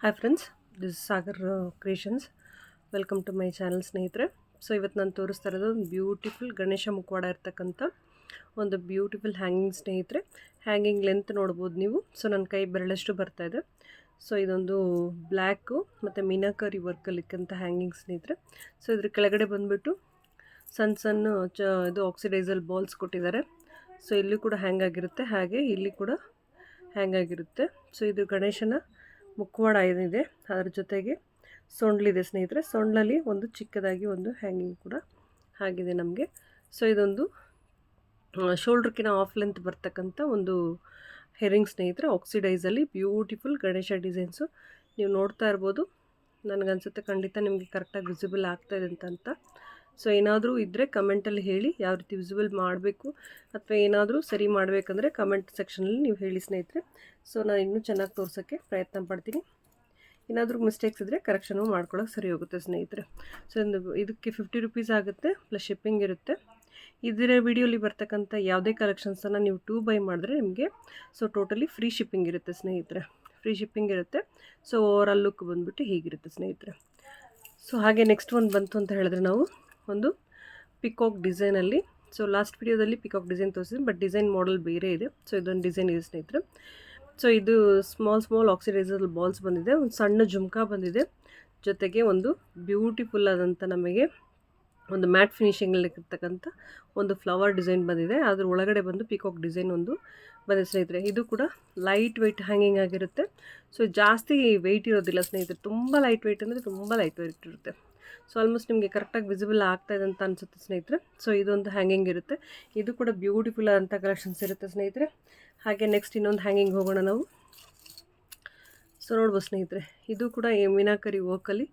Hi friends, this Sagar creations. Welcome to my channel ಸ್ನೇಹಿತರೆ. So ಇವತ್ತು ನಾನು ತೋರಿಸ್ತಾ ಇರೋದು ಒಂದು ಬ್ಯೂಟಿಫುಲ್ ಗಣೇಶ ಮುಖವಾಡ ಇರ್ತಕ್ಕಂಥ ಒಂದು ಬ್ಯೂಟಿಫುಲ್ ಹ್ಯಾಂಗಿಂಗ್ ಸ್ನೇಹಿತರೆ. ಹ್ಯಾಂಗಿಂಗ್ ಲೆಂತ್ ನೋಡ್ಬೋದು ನೀವು. ಸೊ ನನ್ನ ಕೈ ಬೆರಳಷ್ಟು ಬರ್ತಾಯಿದೆ. ಸೊ ಇದೊಂದು ಬ್ಲ್ಯಾಕು ಮತ್ತು ಮೀನಾಕರಿ ವರ್ಕಲ್ಲಿಕ್ಕಂಥ ಹ್ಯಾಂಗಿಂಗ್ ಸ್ನೇಹಿತರೆ. ಸೊ ಇದ್ರ ಕೆಳಗಡೆ ಬಂದುಬಿಟ್ಟು ಸಣ್ಣ ಇದು ಆಕ್ಸಿಡೈಸಲ್ ಬಾಲ್ಸ್ ಕೊಟ್ಟಿದ್ದಾರೆ. ಸೊ ಇಲ್ಲಿ ಕೂಡ ಹ್ಯಾಂಗ್ ಆಗಿರುತ್ತೆ, ಹಾಗೆ ಇಲ್ಲಿ ಕೂಡ ಹ್ಯಾಂಗ್ ಆಗಿರುತ್ತೆ. ಸೊ ಇದು ಗಣೇಶನ ಮುಖವಾಡ ಏನಿದೆ ಅದರ ಜೊತೆಗೆ ಸೊಂಡ್ಲಿದೆ ಸ್ನೇಹಿತರೆ. ಸೊಂಡ್ಲಲ್ಲಿ ಒಂದು ಚಿಕ್ಕದಾಗಿ ಒಂದು ಹ್ಯಾಂಗಿಂಗ್ ಕೂಡ ಆಗಿದೆ ನಮಗೆ. ಸೊ ಇದೊಂದು ಶೋಲ್ಡ್ರ್ಕಿನ ಆಫ್ ಲೆಂತ್ ಬರ್ತಕ್ಕಂಥ ಒಂದು ಹೆರಿಂಗ್ ಸ್ನೇಹಿತರೆ. ಆಕ್ಸಿಡೈಸಲ್ಲಿ ಬ್ಯೂಟಿಫುಲ್ ಗಣೇಶ ಡಿಸೈನ್ಸು ನೀವು ನೋಡ್ತಾ ಇರ್ಬೋದು. ನನಗನ್ಸುತ್ತೆ ಖಂಡಿತ ನಿಮಗೆ ಕರೆಕ್ಟಾಗಿ ವಿಸಿಬಲ್ ಆಗ್ತಾಯಿದೆ ಅಂತ. ಸೊ ಏನಾದರೂ ಇದ್ದರೆ ಕಮೆಂಟಲ್ಲಿ ಹೇಳಿ, ಯಾವ ರೀತಿ ವಿಸಿಬಲ್ ಮಾಡಬೇಕು ಅಥವಾ ಏನಾದರೂ ಸರಿ ಮಾಡಬೇಕಂದ್ರೆ ಕಮೆಂಟ್ ಸೆಕ್ಷನಲ್ಲಿ ನೀವು ಹೇಳಿ ಸ್ನೇಹಿತರೆ. ಸೊ ನಾನು ಇನ್ನೂ ಚೆನ್ನಾಗಿ ತೋರ್ಸೋಕ್ಕೆ ಪ್ರಯತ್ನ ಪಡ್ತೀನಿ. ಏನಾದರೂ ಮಿಸ್ಟೇಕ್ಸ್ ಇದ್ದರೆ ಕರೆಕ್ಷನು ಮಾಡ್ಕೊಳ್ಳೋಕೆ ಸರಿ ಹೋಗುತ್ತೆ ಸ್ನೇಹಿತರೆ. ಸೊ ಇದಕ್ಕೆ 50 ರುಪೀಸ್ ಆಗುತ್ತೆ, ಪ್ಲಸ್ ಶಿಪ್ಪಿಂಗ್ ಇರುತ್ತೆ. ಇದರ ವಿಡಿಯೋಲಿ ಬರ್ತಕ್ಕಂಥ ಯಾವುದೇ ಕಲೆಕ್ಷನ್ಸನ್ನು ನೀವು 2 ಬೈ ಮಾಡಿದ್ರೆ ನಿಮಗೆ ಸೊ ಟೋಟಲಿ ಫ್ರೀ ಶಿಪ್ಪಿಂಗ್ ಇರುತ್ತೆ ಸ್ನೇಹಿತರೆ. ಫ್ರೀ ಶಿಪ್ಪಿಂಗ್ ಇರುತ್ತೆ. ಸೊ ಓವರಾಲ್ ಲುಕ್ ಬಂದುಬಿಟ್ಟು ಹೀಗಿರುತ್ತೆ ಸ್ನೇಹಿತರೆ. ಸೊ ಹಾಗೆ ನೆಕ್ಸ್ಟ್ ಒಂದು ಬಂತು ಅಂತ ಹೇಳಿದ್ರೆ ನಾವು ಒಂದು ಪಿಕಾಕ್ ಡಿಸೈನಲ್ಲಿ. ಸೊ ಲಾಸ್ಟ್ ವಿಡಿಯೋದಲ್ಲಿ ಪಿಕಾಕ್ ಡಿಸೈನ್ ತೋರಿಸಿದ್ವಿ, ಬಟ್ ಡಿಸೈನ್ ಮಾಡೆಲ್ ಬೇರೆ ಇದೆ. ಸೊ ಇದೊಂದು ಡಿಸೈನ್ ಇದೆ ಸ್ನೇಹಿತರೆ. ಸೊ ಇದು ಸ್ಮಾಲ್ ಆಕ್ಸಿಡೈಸಲ್ ಬಾಲ್ಸ್ ಬಂದಿದೆ, ಒಂದು ಸಣ್ಣ ಜುಮ್ಕಾ ಬಂದಿದೆ, ಜೊತೆಗೆ ಒಂದು ಬ್ಯೂಟಿಫುಲ್ ಆದಂಥ ನಮಗೆ ಒಂದು ಮ್ಯಾಟ್ ಫಿನಿಷಿಂಗಲ್ಲಿ ಇರ್ತಕ್ಕಂಥ ಒಂದು ಫ್ಲವರ್ ಡಿಸೈನ್ ಬಂದಿದೆ. ಅದ್ರ ಒಳಗಡೆ ಬಂದು ಪಿಕಾಕ್ ಡಿಸೈನ್ ಒಂದು ಬಂದಿದೆ ಸ್ನೇಹಿತರೆ. ಇದು ಕೂಡ ಲೈಟ್ ವೆಯ್ಟ್ ಹ್ಯಾಂಗಿಂಗ್ ಆಗಿರುತ್ತೆ. ಸೊ ಜಾಸ್ತಿ ವೆಯ್ಟ್ ಇರೋದಿಲ್ಲ ಸ್ನೇಹಿತರೆ, ತುಂಬ ಲೈಟ್ ವೆಯ್ಟ್ ಅಂದರೆ ತುಂಬ ಲೈಟ್ ವೆಯ್ಟ್ ಇರುತ್ತೆ. ಸೊ ಆಲ್ಮೋಸ್ಟ್ ನಿಮಗೆ ಕರೆಕ್ಟಾಗಿ ವಿಸಿಬಲ್ ಆಗ್ತಾಯಿದೆ ಅಂತ ಅನಿಸುತ್ತೆ ಸ್ನೇಹಿತರೆ. ಸೊ ಇದೊಂದು ಹ್ಯಾಂಗಿಂಗ್ ಇರುತ್ತೆ. ಇದು ಕೂಡ ಬ್ಯೂಟಿಫುಲ್ ಆದಂಥ ಕಲೆಕ್ಷನ್ಸ್ ಇರುತ್ತೆ ಸ್ನೇಹಿತರೆ. ಹಾಗೆ ನೆಕ್ಸ್ಟ್ ಇನ್ನೊಂದು ಹ್ಯಾಂಗಿಂಗ್ ಹೋಗೋಣ ನಾವು. ಸೊ ನೋಡ್ಬೋದು ಸ್ನೇಹಿತರೆ, ಇದು ಕೂಡ ಮೀನಾಕರಿ ವರ್ಕಲ್ಲಿ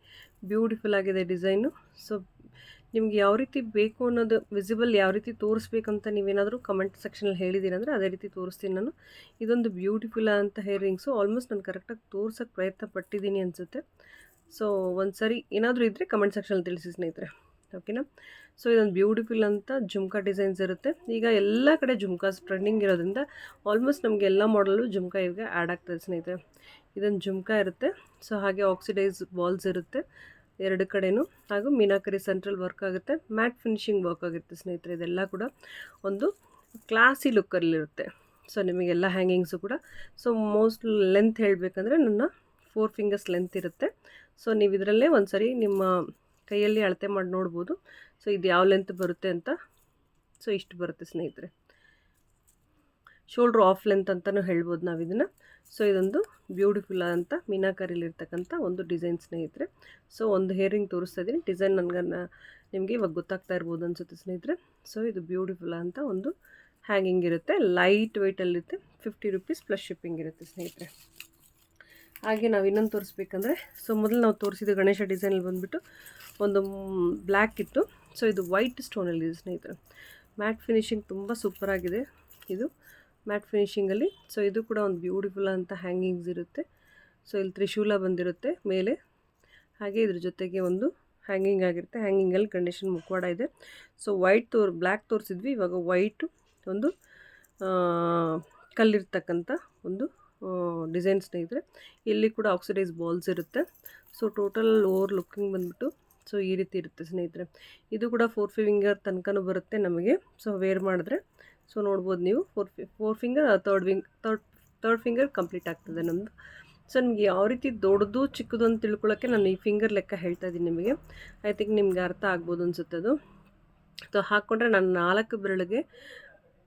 ಬ್ಯೂಟಿಫುಲ್ ಆಗಿದೆ ಡಿಸೈನು. ಸೊ ನಿಮ್ಗೆ ಯಾವ ರೀತಿ ಬೇಕು ಅನ್ನೋದು ವಿಸಿಬಲ್ ಯಾವ ರೀತಿ ತೋರಿಸ್ಬೇಕಂತ ನೀವೇನಾದರೂ ಕಮೆಂಟ್ ಸೆಕ್ಷನಲ್ಲಿ ಹೇಳಿದ್ದೀರಂದರೆ ಅದೇ ರೀತಿ ತೋರಿಸ್ತೀನಿ ನಾನು. ಇದೊಂದು ಬ್ಯೂಟಿಫುಲ್ ಆದಂಥ ಹೇರಿಂಗ್ಸು. ಆಲ್ಮೋಸ್ಟ್ ನಾನು ಕರೆಕ್ಟಾಗಿ ತೋರ್ಸೋಕ್ಕೆ ಪ್ರಯತ್ನ ಪಟ್ಟಿದ್ದೀನಿ ಅನಿಸುತ್ತೆ. ಸೊ ಒಂದು ಸರಿ ಏನಾದರೂ ಇದ್ದರೆ ಕಮೆಂಟ್ ಸೆಕ್ಷನಲ್ಲಿ ತಿಳಿಸಿ ಸ್ನೇಹಿತರೆ, ಓಕೆನಾ. ಸೊ ಇದೊಂದು ಬ್ಯೂಟಿಫುಲ್ ಅಂತ ಜುಮ್ಕಾ ಡಿಸೈನ್ಸ್ ಇರುತ್ತೆ. ಈಗ ಎಲ್ಲ ಕಡೆ ಜುಮ್ಕಾಸ್ ಟ್ರೆಂಡಿಂಗ್ ಇರೋದ್ರಿಂದ ಆಲ್ಮೋಸ್ಟ್ ನಮಗೆ ಎಲ್ಲ ಮಾಡಲು ಜುಮ್ಕಾ ಈಗ ಆ್ಯಡ್ ಆಗ್ತದೆ ಸ್ನೇಹಿತರೆ. ಇದೊಂದು ಜುಮ್ಕಾ ಇರುತ್ತೆ. ಸೊ ಹಾಗೆ ಆಕ್ಸಿಡೈಸ್ ಬಾಲ್ಸ್ ಇರುತ್ತೆ ಎರಡು ಕಡೆಯೂ, ಹಾಗೂ ಮೀನಾಕರಿ ಸೆಂಟ್ರಲ್ ವರ್ಕ್ ಆಗುತ್ತೆ, ಮ್ಯಾಟ್ ಫಿನಿಶಿಂಗ್ ವರ್ಕ್ ಆಗಿರುತ್ತೆ ಸ್ನೇಹಿತರೆ. ಇದೆಲ್ಲ ಕೂಡ ಒಂದು ಕ್ಲಾಸಿ ಲುಕ್ಕಲ್ಲಿರುತ್ತೆ. ಸೊ ನಿಮಗೆಲ್ಲ ಹ್ಯಾಂಗಿಂಗ್ಸು ಕೂಡ ಸೊ ಮೋಸ್ಟ್ ಲೆಂತ್ ಹೇಳಬೇಕಂದ್ರೆ ನನ್ನ 4 ಫಿಂಗರ್ಸ್ ಲೆಂತ್ ಇರುತ್ತೆ. ಸೊ ನೀವು ಇದರಲ್ಲೇ ಒಂದು ಸರಿ ನಿಮ್ಮ ಕೈಯಲ್ಲಿ ಅಳತೆ ಮಾಡಿ ನೋಡ್ಬೋದು. ಸೊ ಇದು ಯಾವ ಲೆಂತ್ ಬರುತ್ತೆ ಅಂತ. ಸೊ ಇಷ್ಟು ಬರುತ್ತೆ ಸ್ನೇಹಿತರೆ. ಶೋಲ್ಡ್ರ್ ಆಫ್ ಲೆಂತ್ ಅಂತಲೂ ಹೇಳ್ಬೋದು ನಾವು ಇದನ್ನು. ಸೊ ಇದೊಂದು ಬ್ಯೂಟಿಫುಲ್ ಆದಂಥ ಮೀನಾಕರಿಲಿರ್ತಕ್ಕಂಥ ಒಂದು ಡಿಸೈನ್ ಸ್ನೇಹಿತರೆ. ಸೊ ಒಂದು ಹೇರಿಂಗ್ ತೋರಿಸ್ತಾ ಇದ್ದೀನಿ. ಡಿಸೈನ್ ನಿಮಗೆ ಇವಾಗ ಗೊತ್ತಾಗ್ತಾ ಇರ್ಬೋದು ಅನಿಸುತ್ತೆ ಸ್ನೇಹಿತರೆ. ಸೊ ಇದು ಬ್ಯೂಟಿಫುಲ್ ಅಂತ ಒಂದು ಹ್ಯಾಂಗಿಂಗ್ ಇರುತ್ತೆ, ಲೈಟ್ ವೆಯ್ಟಲ್ಲಿರುತ್ತೆ. 50 ರುಪೀಸ್ ಪ್ಲಸ್ ಶಿಪ್ಪಿಂಗ್ ಇರುತ್ತೆ ಸ್ನೇಹಿತರೆ. ಹಾಗೆ ನಾವು ಇನ್ನೊಂದು ತೋರಿಸ್ಬೇಕಂದ್ರೆ, ಸೊ ಮೊದಲು ನಾವು ತೋರಿಸಿದ ಗಣೇಶ ಡಿಸೈನಲ್ಲಿ ಬಂದುಬಿಟ್ಟು ಒಂದು ಬ್ಲ್ಯಾಕ್ ಇತ್ತು. ಸೊ ಇದು ವೈಟ್ ಸ್ಟೋನಲ್ಲಿದೆ ಸ್ನೇಹಿತರೆ. ಮ್ಯಾಟ್ ಫಿನಿಶಿಂಗ್ ತುಂಬ ಸೂಪರಾಗಿದೆ ಇದು ಮ್ಯಾಟ್ ಫಿನಿಶಿಂಗಲ್ಲಿ. ಸೊ ಇದು ಕೂಡ ಒಂದು ಬ್ಯೂಟಿಫುಲ್ ಅಂತ ಹ್ಯಾಂಗಿಂಗ್ಸ್ ಇರುತ್ತೆ. ಸೊ ಇಲ್ಲಿ ತ್ರಿಶೂಲ ಬಂದಿರುತ್ತೆ ಮೇಲೆ, ಹಾಗೆ ಇದ್ರ ಜೊತೆಗೆ ಒಂದು ಹ್ಯಾಂಗಿಂಗ್ ಆಗಿರುತ್ತೆ. ಹ್ಯಾಂಗಿಂಗಲ್ಲಿ ಗಣೇಶನ ಮುಖವಾಡ ಇದೆ. ಸೊ ಬ್ಲ್ಯಾಕ್ ತೋರಿಸಿದ್ವಿ, ಇವಾಗ ವೈಟು ಒಂದು ಕಲ್ಲಿರ್ತಕ್ಕಂಥ ಒಂದು ಡಿಸೈನ್ ಸ್ನೇಹಿತರೆ. ಇಲ್ಲಿ ಕೂಡ ಆಕ್ಸಿಡೈಸ್ ಬಾಲ್ಸ್ ಇರುತ್ತೆ. ಸೊ ಟೋಟಲ್ ಓವರ್ ಲುಕ್ಕಿಂಗ್ ಬಂದುಬಿಟ್ಟು ಸೊ ಈ ರೀತಿ ಇರುತ್ತೆ ಸ್ನೇಹಿತರೆ. ಇದು ಕೂಡ 4 ಫಿಂಗರ್ ತನಕನೂ ಬರುತ್ತೆ ನಮಗೆ. ಸೊ ವೇರ್ ಮಾಡಿದ್ರೆ ಸೊ ನೋಡ್ಬೋದು ನೀವು 4 ಫಿಂಗರ್, ಥರ್ಡ್ ಫಿಂಗರ್ ಕಂಪ್ಲೀಟ್ ಆಗ್ತದೆ ನಮ್ಮದು. ಸೊ ನಿಮಗೆ ಯಾವ ರೀತಿ ದೊಡ್ಡದು ಚಿಕ್ಕದು ಅಂತ ತಿಳ್ಕೊಳ್ಳೋಕ್ಕೆ ನಾನು ಈ ಫಿಂಗರ್ ಲೆಕ್ಕ ಹೇಳ್ತಾ ಇದ್ದೀನಿ ನಿಮಗೆ. ಐ ಥಿಂಕ್ ನಿಮ್ಗೆ ಅರ್ಥ ಆಗ್ಬೋದು ಅನಿಸುತ್ತೆ ಅದು. ಸೊ ಹಾಕ್ಕೊಂಡ್ರೆ ನಾನು 4 ಬೆರಳಿಗೆ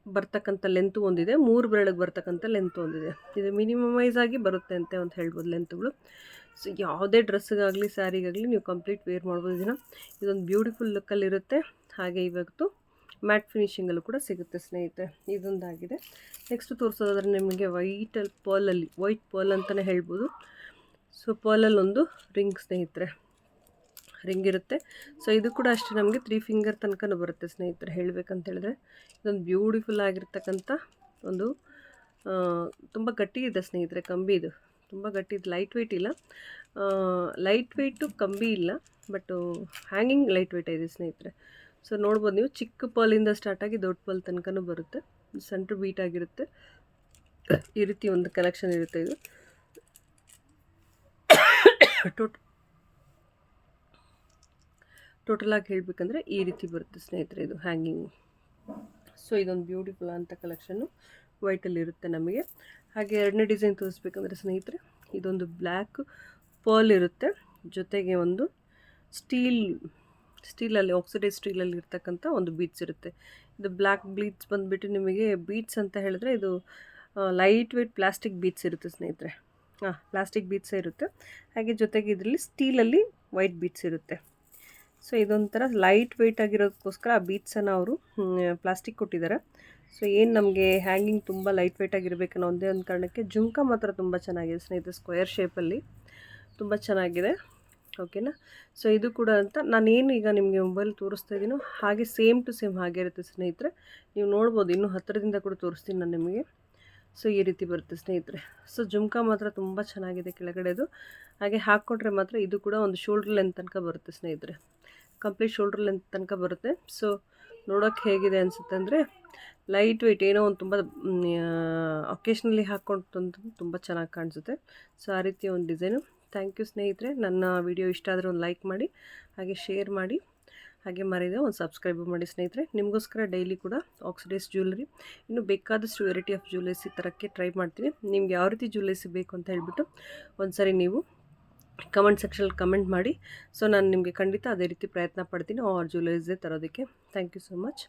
ಬರ್ತಕ್ಕಂಥ ಲೆಂತು ಒಂದಿದೆ, 3 ಬೆರಳಿಗೆ ಬರ್ತಕ್ಕಂಥ ಲೆಂತ್ ಒಂದಿದೆ. ಇದು ಮಿನಿಮಮೈಸ್ ಆಗಿ ಬರುತ್ತೆ ಅಂತ ಹೇಳ್ಬೋದು ಲೆಂತ್ಗಳು. ಸೊ ಯಾವುದೇ ಡ್ರೆಸ್ಸಿಗಾಗಲಿ ಸ್ಯಾರಿಗಾಗಲಿ ನೀವು ಕಂಪ್ಲೀಟ್ ವೇರ್ ಮಾಡ್ಬೋದು ಇದೊಂದು ಬ್ಯೂಟಿಫುಲ್ ಲುಕ್ಕಲ್ಲಿರುತ್ತೆ. ಹಾಗೆ ಇವತ್ತು ಮ್ಯಾಟ್ ಫಿನಿಶಿಂಗಲ್ಲೂ ಕೂಡ ಸಿಗುತ್ತೆ ಸ್ನೇಹಿತರೆ. ಇದೊಂದಾಗಿದೆ. ನೆಕ್ಸ್ಟ್ ತೋರಿಸೋದಾದ್ರೆ ನಿಮಗೆ ವೈಟ್ ಪರ್ಲ್ ಅಂತಲೇ ಹೇಳ್ಬೋದು. ಸೊ ಪರ್ಲಲ್ಲಿ ಒಂದು ರಿಂಗ್ ಸ್ನೇಹಿತರೆ, ರಿಂಗ್ ಇರುತ್ತೆ. ಸೊ ಇದು ಕೂಡ ಅಷ್ಟೇ ನಮಗೆ 3 ಫಿಂಗರ್ ತನಕನೂ ಬರುತ್ತೆ ಸ್ನೇಹಿತರೆ. ಹೇಳಬೇಕಂತ ಹೇಳಿದ್ರೆ ಇದೊಂದು ಬ್ಯೂಟಿಫುಲ್ ಆಗಿರ್ತಕ್ಕಂಥ ಒಂದು ತುಂಬ ಗಟ್ಟಿ ಇದೆ ಸ್ನೇಹಿತರೆ. ಕಂಬಿ ಇದು ತುಂಬ ಗಟ್ಟಿ ಇದೆ, ಲೈಟ್ ವೆಯ್ಟ್ ಇಲ್ಲ. ಲೈಟ್ ವೆಯ್ಟು ಕಂಬಿ ಇಲ್ಲ, ಬಟ್ ಹ್ಯಾಂಗಿಂಗ್ ಲೈಟ್ ವೆಯ್ಟ್ ಇದೆ ಸ್ನೇಹಿತರೆ. ಸೊ ನೋಡ್ಬೋದು ನೀವು, ಚಿಕ್ಕ ಪರ್ಲಿಂದ ಸ್ಟಾರ್ಟಾಗಿ ದೊಡ್ಡ ಪರ್ಲ್ ತನಕನೂ ಬರುತ್ತೆ. ಸೆಂಟ್ರ್ ಬೀಟ್ ಆಗಿರುತ್ತೆ. ಈ ರೀತಿ ಒಂದು ಕಲೆಕ್ಷನ್ ಇರುತ್ತೆ ಇದು. ಟೋಟಲಾಗಿ ಹೇಳಬೇಕಂದ್ರೆ ಈ ರೀತಿ ಬರುತ್ತೆ ಸ್ನೇಹಿತರೆ ಇದು ಹ್ಯಾಂಗಿಂಗ್. ಸೊ ಇದೊಂದು ಬ್ಯೂಟಿಫುಲ್ ಅಂತ ಕಲೆಕ್ಷನ್ನು ವೈಟಲ್ಲಿ ಇರುತ್ತೆ ನಮಗೆ. ಹಾಗೆ ಎರಡನೇ ಡಿಸೈನ್ ತೋರಿಸ್ಬೇಕಂದ್ರೆ ಸ್ನೇಹಿತರೆ, ಇದೊಂದು ಬ್ಲ್ಯಾಕ್ ಪರ್ಲ್ ಇರುತ್ತೆ, ಜೊತೆಗೆ ಒಂದು ಸ್ಟೀಲಲ್ಲಿ ಆಕ್ಸಿಡೈಸ್ ಸ್ಟೀಲಲ್ಲಿ ಇರ್ತಕ್ಕಂಥ ಒಂದು ಬೀಡ್ಸ್ ಇರುತ್ತೆ. ಇದು ಬ್ಲ್ಯಾಕ್ ಬೀಡ್ಸ್ ಬಂದುಬಿಟ್ಟು ನಿಮಗೆ ಬೀಡ್ಸ್ ಅಂತ ಹೇಳಿದ್ರೆ ಇದು ಲೈಟ್ ವೆಯ್ಟ್ ಪ್ಲಾಸ್ಟಿಕ್ ಬೀಡ್ಸ್ ಇರುತ್ತೆ ಸ್ನೇಹಿತರೆ. ಪ್ಲಾಸ್ಟಿಕ್ ಬೀಡ್ಸೇ ಇರುತ್ತೆ. ಹಾಗೆ ಜೊತೆಗೆ ಇದರಲ್ಲಿ ಸ್ಟೀಲಲ್ಲಿ ವೈಟ್ ಬೀಡ್ಸ್ ಇರುತ್ತೆ. ಸೊ ಇದೊಂಥರ ಲೈಟ್ ವೆಯ್ಟ್ ಆಗಿರೋದಕ್ಕೋಸ್ಕರ ಆ ಬೀಡ್ಸನ್ನು ಅವರು ಪ್ಲಾಸ್ಟಿಕ್ ಕೊಟ್ಟಿದ್ದಾರೆ. ಸೊ ಏನು ನಮಗೆ ಹ್ಯಾಂಗಿಂಗ್ ತುಂಬ ಲೈಟ್ ವೆಯ್ಟ್ ಆಗಿರಬೇಕನ್ನೋ ಒಂದೇ ಒಂದು ಕಾರಣಕ್ಕೆ ಜುಮ್ಕಾ ಮಾತ್ರ ತುಂಬ ಚೆನ್ನಾಗಿದೆ ಸ್ನೇಹಿತರೆ, ಸ್ಕ್ವೇರ್ ಶೇಪಲ್ಲಿ ತುಂಬ ಚೆನ್ನಾಗಿದೆ. ಓಕೆನಾ. ಸೊ ಇದು ಕೂಡ ಅಂತ ನಾನೇನು ಈಗ ನಿಮಗೆ ಮೊಬೈಲ್ ತೋರಿಸ್ತಾ ಇದ್ದೀನೋ ಹಾಗೆ ಸೇಮ್ ಟು ಸೇಮ್ ಹಾಗೆ ಇರುತ್ತೆ ಸ್ನೇಹಿತರೆ. ನೀವು ನೋಡ್ಬೋದು, ಇನ್ನೂ ಹತ್ತಿರದಿಂದ ಕೂಡ ತೋರಿಸ್ತೀನಿ ನಾನು ನಿಮಗೆ. ಸೊ ಈ ರೀತಿ ಬರುತ್ತೆ ಸ್ನೇಹಿತರೆ. ಸೊ ಜುಮ್ಕಾ ಮಾತ್ರ ತುಂಬ ಚೆನ್ನಾಗಿದೆ ಕೆಳಗಡೆದು. ಹಾಗೆ ಹಾಕ್ಕೊಂಡ್ರೆ ಮಾತ್ರ ಇದು ಕೂಡ ಒಂದು ಶೋಲ್ಡ್ರ್ ಲೆಂತ್ ತನಕ ಬರುತ್ತೆ ಸ್ನೇಹಿತರೆ, ಕಂಪ್ಲೀಟ್ ಶೋಲ್ಡ್ರ್ ಲೆಂತ್ ತನಕ ಬರುತ್ತೆ. ಸೊ ನೋಡೋಕ್ಕೆ ಹೇಗಿದೆ ಅನಿಸುತ್ತೆ ಅಂದರೆ ಲೈಟ್ ವೆಯ್ಟ್, ಏನೋ ಒಂದು ತುಂಬ ಒಕೇಶ್ನಲಿ ಹಾಕ್ಕೊಂಡಂತೂ ತುಂಬ ಚೆನ್ನಾಗಿ ಕಾಣಿಸುತ್ತೆ. ಸೊ ಆ ರೀತಿಯ ಒಂದು ಡಿಸೈನು. ಥ್ಯಾಂಕ್ ಯು ಸ್ನೇಹಿತರೆ. ನನ್ನ ವಿಡಿಯೋ ಇಷ್ಟ ಆದರೆ ಒಂದು ಲೈಕ್ ಮಾಡಿ, ಹಾಗೆ ಶೇರ್ ಮಾಡಿ, ಹಾಗೆ ಮರೆಯದೆ ಒಂದು ಸಬ್ಸ್ಕ್ರೈಬ್ ಮಾಡಿ ಸ್ನೇಹಿತರೆ. ನಿಮಗೋಸ್ಕರ ಡೈಲಿ ಕೂಡ ಆಕ್ಸಿಡೈಸ್ ಜ್ಯುವೆಲರಿ, ಇನ್ನೂ ಬೇಕಾದಷ್ಟು ವೆರೈಟಿ ಆಫ್ ಜ್ಯುವೆಲರ್ಸಿ ತರೋಕ್ಕೆ ಟ್ರೈ ಮಾಡ್ತೀನಿ. ನಿಮ್ಗೆ ಯಾವ ರೀತಿ ಜ್ಯುವೆಲರ್ಸಿ ಬೇಕು ಅಂತ ಹೇಳಿಬಿಟ್ಟು ಒಂದು ಸರಿ ನೀವು ಕಮೆಂಟ್ ಸೆಕ್ಷನಲ್ಲಿ ಕಮೆಂಟ್ ಮಾಡಿ. ಸೊ ನಾನು ನಿಮಗೆ ಖಂಡಿತ ಅದೇ ರೀತಿ ಪ್ರಯತ್ನ ಪಡ್ತೀನಿ ಜ್ಯುವೆಲರೀಸೇ ತರೋದಕ್ಕೆ. Thank you so much.